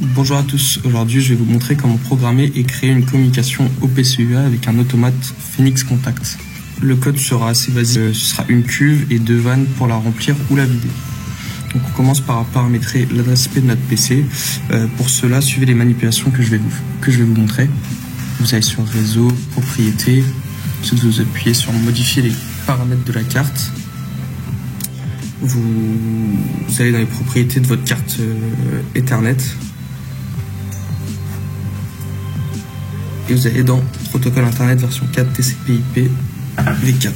Bonjour à tous, aujourd'hui je vais vous montrer comment programmer et créer une communication OPC-UA avec un automate Phoenix Contact. Le code sera assez basique, ce sera une cuve et 2 vannes pour la remplir ou la vider. Donc on commence par paramétrer l'adresse IP de notre PC. Pour cela, suivez les manipulations que je vais vous montrer. Vous allez sur réseau, propriétés, ensuite vous appuyez sur modifier les paramètres de la carte. Vous allez dans les propriétés de votre carte Ethernet. Et vous allez dans protocole internet version 4 TCP/IP v4.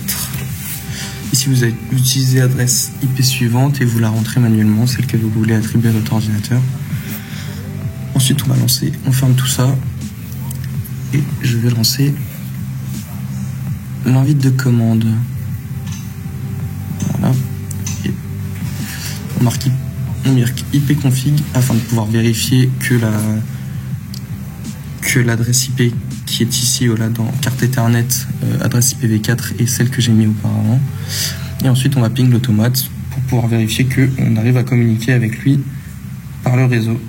Ici vous allez utiliser l'adresse IP suivante et vous la rentrez manuellement, celle que vous voulez attribuer à votre ordinateur. Ensuite on ferme tout ça et je vais lancer l'invite de commande. Voilà. Et on marque ipconfig afin de pouvoir vérifier que l'adresse IP qui est ici dans carte Ethernet, adresse IPv4 est celle que j'ai mis auparavant. Et ensuite on va ping l'automate pour pouvoir vérifier qu'on arrive à communiquer avec lui par le réseau.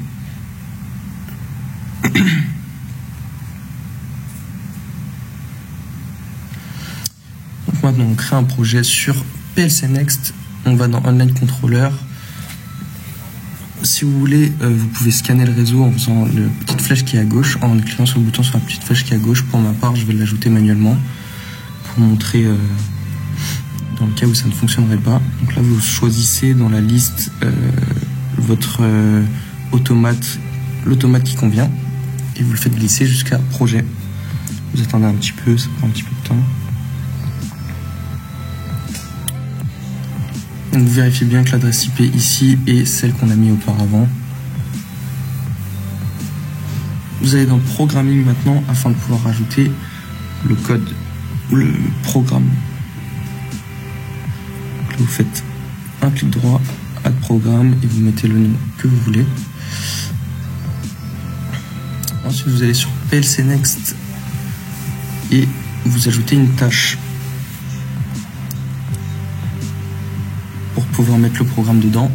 Donc maintenant on crée un projet sur PLC Next, on va dans Online Controller. Si vous voulez, vous pouvez scanner le réseau en faisant la petite flèche qui est à gauche, en cliquant sur le bouton sur la petite flèche qui est à gauche. Pour ma part, je vais l'ajouter manuellement pour montrer dans le cas où ça ne fonctionnerait pas. Donc là, vous choisissez dans la liste votre l'automate qui convient et vous le faites glisser jusqu'à projet. Vous attendez un petit peu, ça prend un petit peu de temps. Donc vous vérifiez bien que l'adresse IP ici est celle qu'on a mis auparavant. Vous allez dans Programming maintenant afin de pouvoir rajouter le code ou le programme. Donc là, vous faites un clic droit, Add Programme et vous mettez le nom que vous voulez. Ensuite vous allez sur PLC Next et vous ajoutez une tâche. Pour pouvoir mettre le programme dedans,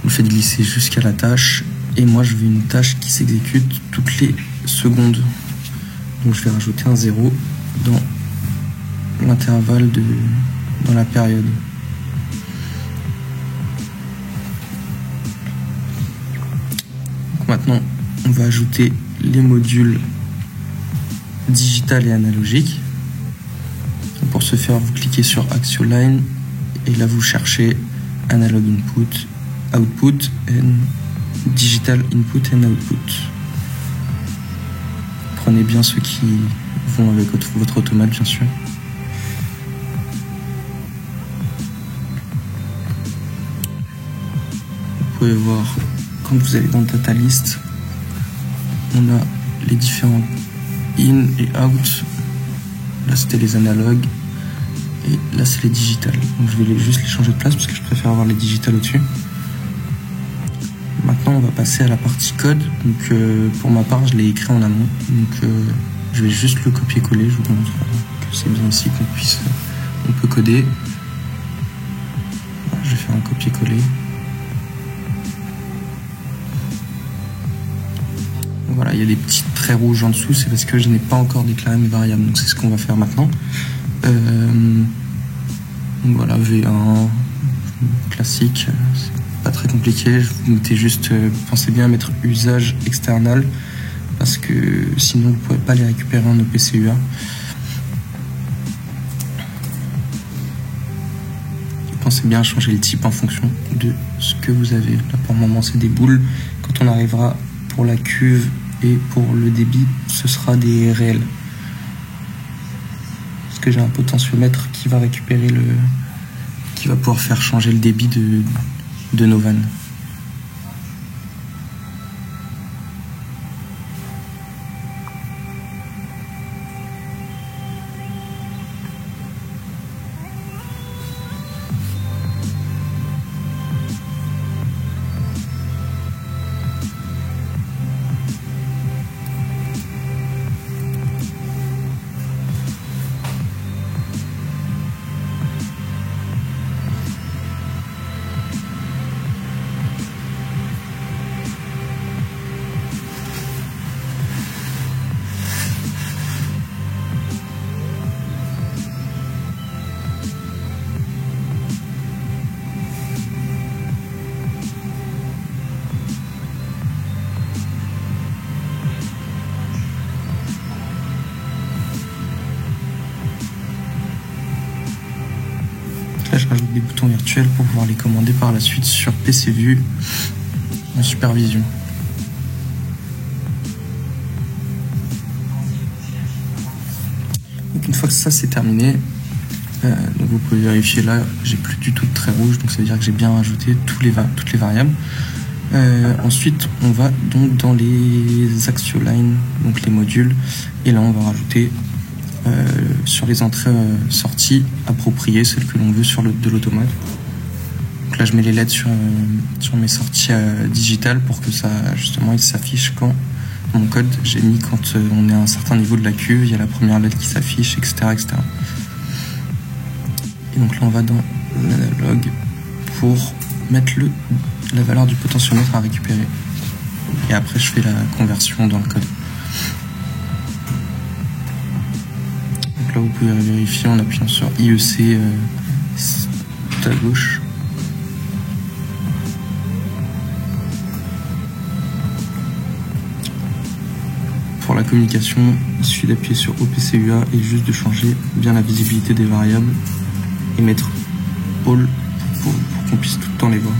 vous le faites glisser jusqu'à la tâche et moi je veux une tâche qui s'exécute toutes les secondes, donc je vais rajouter un 0 dans l'intervalle dans la période. Donc maintenant on va ajouter les modules digital et analogique. Pour ce faire, vous cliquez sur Action Line et là vous cherchez Analog Input, Output and Digital Input and Output. Prenez bien ceux qui vont avec votre automate bien sûr. Vous pouvez voir quand vous allez dans Data List, on a les différents in et out. Là c'était les analogues. Et là c'est les digitales, donc je vais juste les changer de place parce que je préfère avoir les digitales au-dessus. Maintenant on va passer à la partie code, donc pour ma part je l'ai écrit en amont, donc je vais juste le copier-coller, je vous montre que c'est bien ici on peut coder. Voilà, je vais faire un copier-coller. Voilà, il y a des petits traits rouges en dessous, c'est parce que je n'ai pas encore déclaré mes variables, donc c'est ce qu'on va faire maintenant. Voilà, V1 classique, c'est pas très compliqué. Vous mettez juste, pensez bien à mettre usage external parce que sinon vous ne pourrez pas les récupérer en OPC-UA. Pensez bien à changer le type en fonction de ce que vous avez. Là pour le moment c'est des boules. Quand on arrivera pour la cuve et pour le débit, ce sera des réels. Que j'ai un potentiomètre qui va récupérer qui va pouvoir faire changer le débit de nos vannes. avec des boutons virtuels pour pouvoir les commander par la suite sur PC Vue en supervision. Donc une fois que ça c'est terminé, donc vous pouvez vérifier là, j'ai plus du tout de trait rouge, donc ça veut dire que j'ai bien rajouté toutes les variables. Ensuite on va donc dans les AxioLine, donc les modules, et là on va rajouter sur les entrées sorties appropriées, celles que l'on veut de l'automate. Donc là je mets les LED sur mes sorties digitales pour que ça justement il s'affiche quand mon code j'ai mis quand on est à un certain niveau de la cuve, il y a la première LED qui s'affiche, etc., etc. Et donc là on va dans l'analogue pour mettre la valeur du potentiomètre à récupérer. Et après je fais la conversion dans le code. Donc là vous pouvez vérifier en appuyant sur IEC tout à gauche. Pour la communication, il suffit d'appuyer sur OPCUA et juste de changer bien la visibilité des variables et mettre All pour qu'on puisse tout le temps les voir.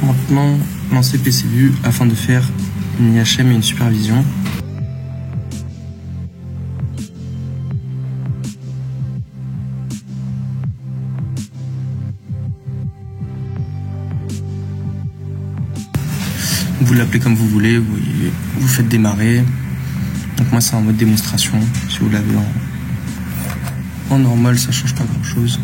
Maintenant, lancez PC Vue afin de faire une IHM et une supervision. Vous l'appelez comme vous voulez, vous faites démarrer. Donc moi c'est en mode démonstration. Si vous l'avez en normal, ça change pas grand chose.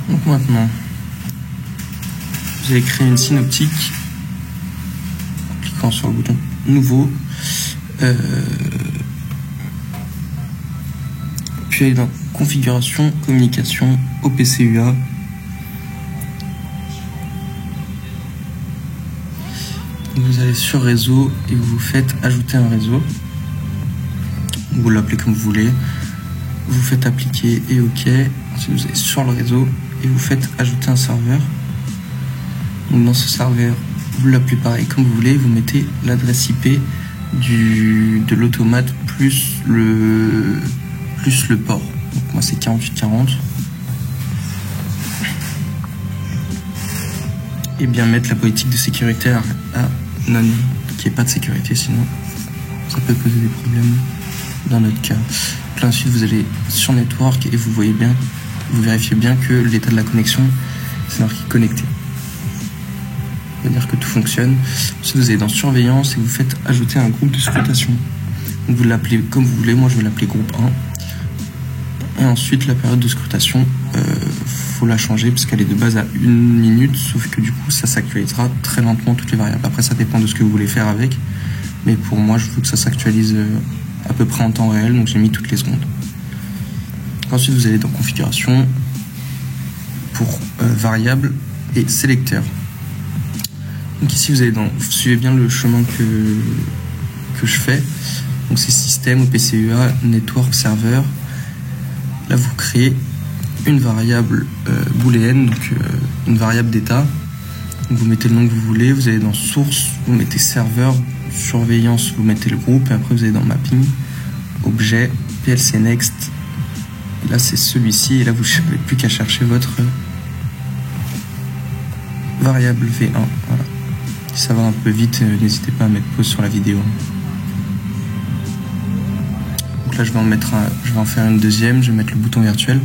Donc maintenant, vous allez créer une synoptique en cliquant sur le bouton nouveau. Puis aller dans configuration, communication, OPCUA. Vous allez sur réseau et vous faites ajouter un réseau. Vous l'appelez comme vous voulez. Vous faites appliquer et OK. Ensuite vous allez sur le réseau et vous faites ajouter un serveur. Donc dans ce serveur, vous l'appelez pareil comme vous voulez. Vous mettez l'adresse IP de l'automate plus le port. Donc moi c'est 4840. Et bien mettre la politique de sécurité à non, qu'il n'y ait pas de sécurité, sinon ça peut poser des problèmes dans notre cas. Donc là ensuite vous allez sur Network et vous voyez bien, vous vérifiez bien que l'état de la connexion c'est marqué connecté. C'est-à-dire que tout fonctionne. Ensuite vous allez dans surveillance et vous faites ajouter un groupe de scrutation. Donc vous l'appelez comme vous voulez, moi je vais l'appeler groupe 1. Et ensuite la période de scrutation, faut la changer parce qu'elle est de base à 1 minute, sauf que du coup ça s'actualisera très lentement toutes les variables. Après ça dépend de ce que vous voulez faire avec, mais pour moi je veux que ça s'actualise à peu près en temps réel, donc j'ai mis toutes les secondes. Ensuite vous allez dans configuration pour variables et sélecteur. Donc ici vous suivez bien le chemin que je fais. Donc c'est système, OPCUA, network, serveur. Là vous créez une variable booléenne, donc une variable d'état. Vous mettez le nom que vous voulez, vous allez dans source, vous mettez serveur, surveillance, vous mettez le groupe, et après vous allez dans mapping, objet, PLC next. Et là c'est celui-ci, et là vous n'avez plus qu'à chercher votre variable V1. Voilà. Si ça va un peu vite, n'hésitez pas à mettre pause sur la vidéo. Donc là je vais en faire une deuxième, je vais mettre le bouton virtuel.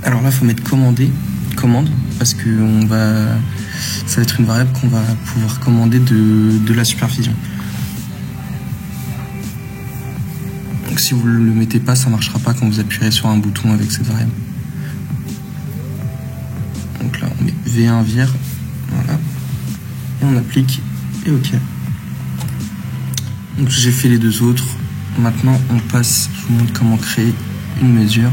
Alors là il faut mettre commande, parce que ça va être une variable qu'on va pouvoir commander de la supervision. Donc si vous ne le mettez pas, ça ne marchera pas quand vous appuierez sur un bouton avec cette variable. Donc là on met V1 vir, voilà, et on applique et OK. Donc j'ai fait les deux autres. Maintenant on passe, je vous montre comment créer une mesure.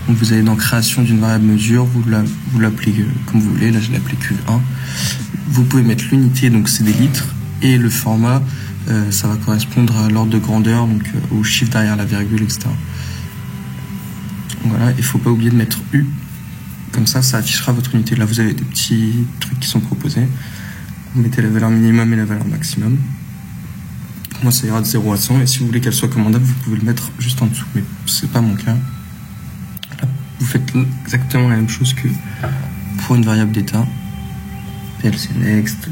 Donc vous allez dans création d'une variable mesure, vous l'appelez comme vous voulez, là je l'ai appelé Q1. Vous pouvez mettre l'unité, donc c'est des litres, et le format, ça va correspondre à l'ordre de grandeur, donc au chiffre derrière la virgule, etc. Donc voilà, il ne faut pas oublier de mettre U Comme ça affichera votre unité. Là, vous avez des petits trucs qui sont proposés. Vous mettez la valeur minimum et la valeur maximum. Moi, ça ira de 0 à 100. Et si vous voulez qu'elle soit commandable, vous pouvez le mettre juste en dessous. Mais c'est pas mon cas. Là, vous faites exactement la même chose que pour une variable d'état. PLC Next.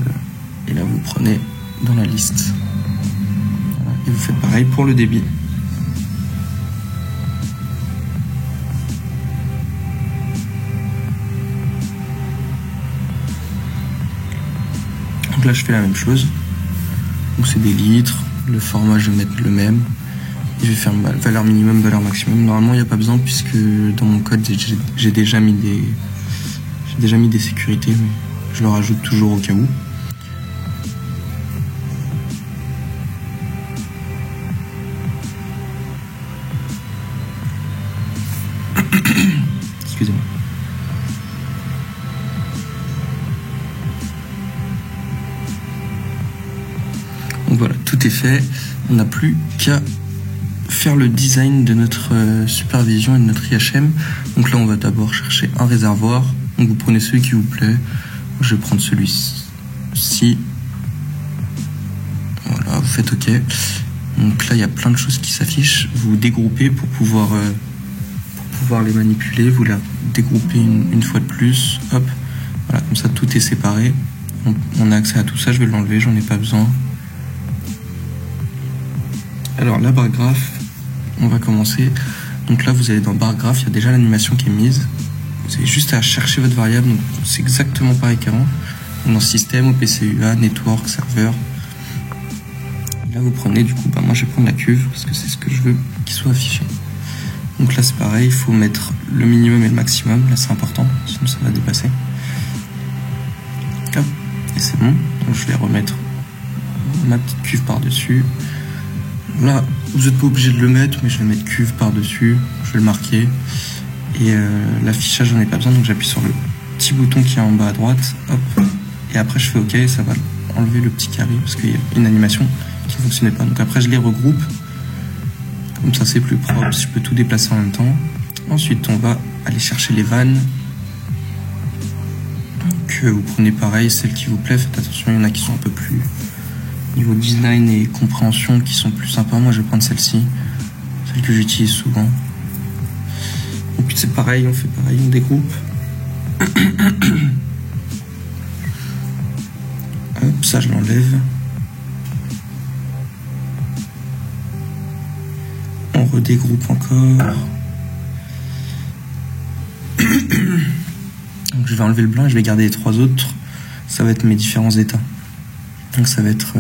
Et là, vous prenez dans la liste. Voilà. Et vous faites pareil pour le débit. Donc là, je fais la même chose. Donc c'est des litres. Le format, je vais mettre le même. Et je vais faire valeur minimum, valeur maximum. Normalement, il n'y a pas besoin puisque dans mon code, j'ai déjà mis des sécurités, mais je le rajoute toujours au cas où. Excusez-moi. Donc voilà, tout est fait. On n'a plus qu'à faire le design de notre supervision et de notre IHM. Donc là, on va d'abord chercher un réservoir. Donc vous prenez celui qui vous plaît. Je vais prendre celui-ci. Voilà, vous faites OK. Donc là, il y a plein de choses qui s'affichent. Vous dégroupez pour pouvoir les manipuler. Vous les dégroupez une fois de plus. Hop, voilà, comme ça, tout est séparé. On a accès à tout ça. Je vais l'enlever, j'en ai pas besoin. Alors la barre graph, on va commencer. Donc là, vous allez dans barre graph, il y a déjà l'animation qui est mise. Vous avez juste à chercher votre variable. Donc c'est exactement pareil qu'avant. Dans système, OPCUA, network, serveur. Là, vous prenez du coup, moi je vais prendre la cuve parce que c'est ce que je veux qu'il soit affiché. Donc là, c'est pareil, il faut mettre le minimum et le maximum. Là, c'est important, sinon ça va dépasser. Hop, et c'est bon. Donc je vais remettre ma petite cuve par-dessus. Là, vous n'êtes pas obligé de le mettre, mais je vais mettre cuve par-dessus, je vais le marquer. Et l'affichage, j'en ai pas besoin, donc j'appuie sur le petit bouton qui est en bas à droite. Hop. Et après, je fais OK, et ça va enlever le petit carré, parce qu'il y a une animation qui ne fonctionnait pas. Donc après, je les regroupe. Comme ça, c'est plus propre, je peux tout déplacer en même temps. Ensuite, on va aller chercher les vannes. Donc, vous prenez pareil, celle qui vous plaît. Faites attention, il y en a qui sont un peu plus... Niveau design et compréhension qui sont plus sympas. Moi, je vais prendre celle-ci, celle que j'utilise souvent. Et puis c'est pareil, on fait pareil, on dégroupe. Hop, ça je l'enlève. On redégroupe encore. Donc je vais enlever le blanc et je vais garder les trois autres. Ça va être mes différents états. Donc ça va être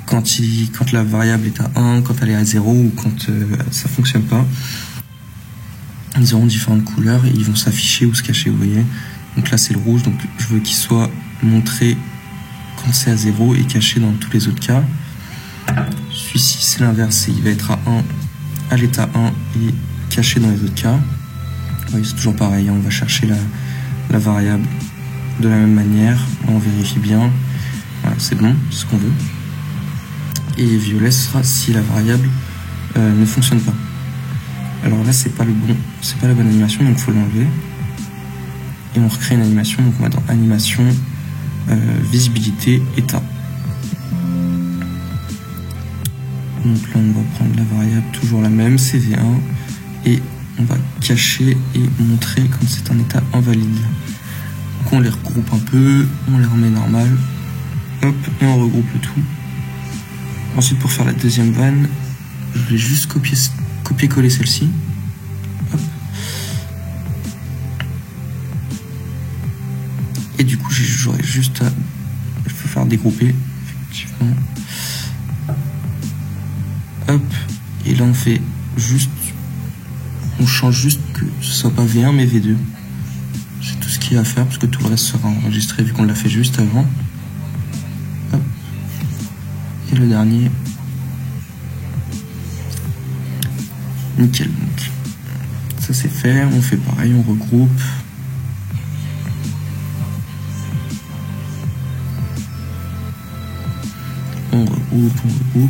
quand la variable est à 1, quand elle est à 0 ou quand ça fonctionne pas. Ils auront différentes couleurs et ils vont s'afficher ou se cacher, vous voyez. Donc là c'est le rouge, donc je veux qu'il soit montré quand c'est à 0 et caché dans tous les autres cas. Celui-ci c'est l'inverse, il va être à l'état 1 et caché dans les autres cas. Vous voyez, c'est toujours pareil, hein, on va chercher la variable de la même manière, on vérifie bien, voilà, c'est bon, c'est ce qu'on veut. Et violet sera si la variable ne fonctionne pas. Alors là, c'est pas la bonne animation, donc il faut l'enlever. Et on recrée une animation, donc on va dans animation, visibilité, état. Donc là, on va prendre la variable, toujours la même, CV1, et on va cacher et montrer quand c'est un état invalide. Donc on les regroupe un peu, on les remet normal, hop, et on regroupe le tout. Ensuite, pour faire la deuxième vanne, je vais juste copier-coller celle-ci. Et du coup, j'aurais juste à... Je peux faire dégrouper, effectivement. Hop. Et là, on fait juste... On change juste que ce soit pas V1, mais V2. C'est tout ce qu'il y a à faire, parce que tout le reste sera enregistré, vu qu'on l'a fait juste avant. Hop. Et le dernier... Nickel. Donc, ça c'est fait, on fait pareil, on regroupe. On regroupe.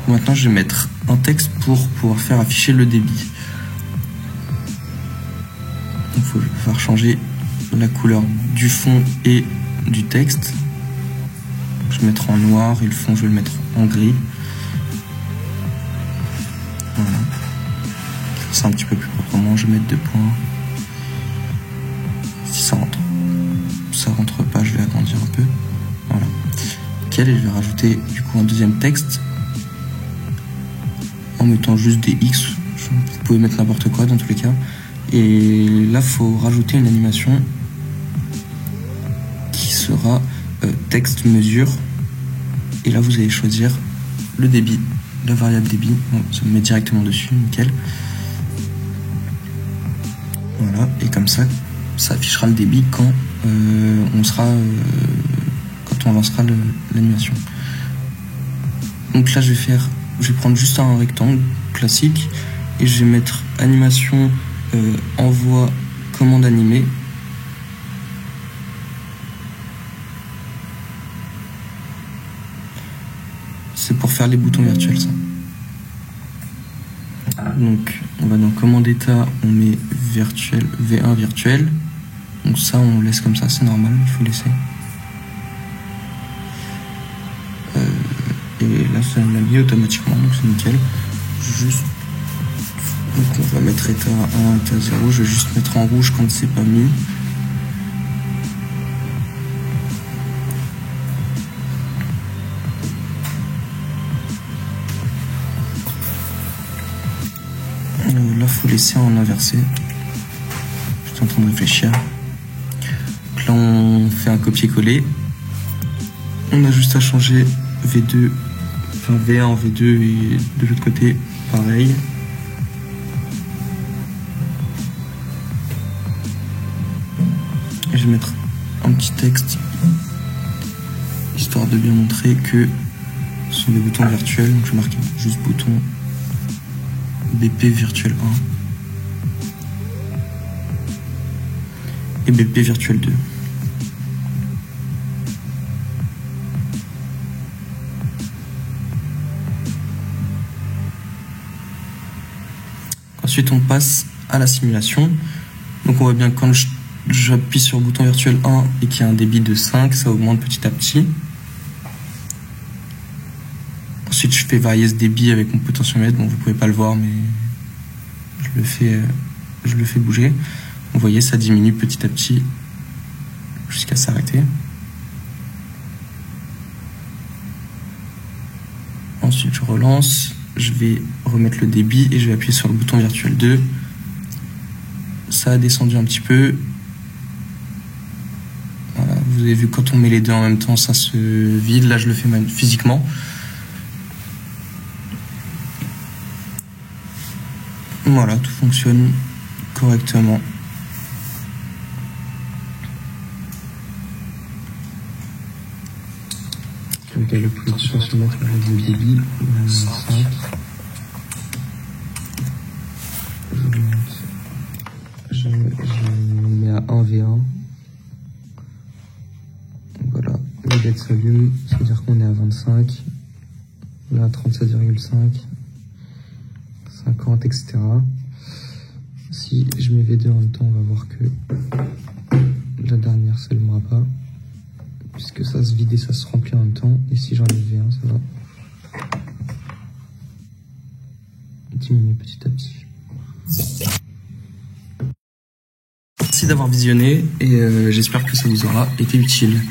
Maintenant je vais mettre un texte pour pouvoir faire afficher le débit. Il faut faire changer la couleur du fond et du texte. Je vais mettre en noir et le fond je vais le mettre en gris. Voilà. C'est un petit peu plus proprement, je vais mettre 2 points. Si ça rentre. Ça rentre pas, je vais agrandir un peu. Voilà. Nickel, et je vais rajouter du coup un deuxième texte en mettant juste des X. Vous pouvez mettre n'importe quoi dans tous les cas. Et là, il faut rajouter une animation qui sera texte mesure. Et là, vous allez choisir le débit, la variable débit. Bon, ça me met directement dessus, nickel. Voilà, et comme ça, ça affichera le débit quand quand on lancera l'animation. Donc là, je vais prendre juste un rectangle classique et je vais mettre animation envoi commande animée. C'est pour faire les boutons virtuels, ça. Donc on va dans commande état, on met virtuel, V1 virtuel. Donc ça on laisse comme ça, c'est normal, il faut laisser. Et là ça me l'a mis automatiquement, donc c'est nickel. Donc on va mettre état 1, état 0, je vais juste mettre en rouge quand c'est pas mis. Là faut laisser en inversé. Je suis en train de réfléchir. Donc là on fait un copier-coller. On a juste à changer V2, enfin V1 en V2 et de l'autre côté pareil. Et je vais mettre un petit texte histoire de bien montrer que ce sont des boutons virtuels. Donc je vais marquer juste bouton BP virtuel 1 et BP virtuel 2. Ensuite on passe à la simulation. Donc on voit bien quand j'appuie sur le bouton virtuel 1 et qu'il y a un débit de 5, ça augmente petit à petit. Ensuite, je fais varier ce débit avec mon potentiomètre. Bon, vous pouvez pas le voir, mais je le fais bouger. Vous voyez, ça diminue petit à petit jusqu'à s'arrêter. Ensuite, je relance. Je vais remettre le débit et je vais appuyer sur le bouton virtuel 2. Ça a descendu un petit peu. Voilà, vous avez vu, quand on met les deux en même temps, ça se vide. Là, je le fais physiquement. Voilà, tout fonctionne correctement. Donc, le plus de potentiomètre avec le débit, 5. Je mets à 1V1. Voilà, le LED s'allume, ça veut dire qu'on est à 25. Là, à 37,5. 50, etc. Si je mets V2 en même temps, on va voir que la dernière ne s'allumera pas, puisque ça se vide et ça se remplit en même temps. Et si j'enlève V1, ça va diminuer petit à petit. Merci d'avoir visionné et j'espère que ça vous aura été utile.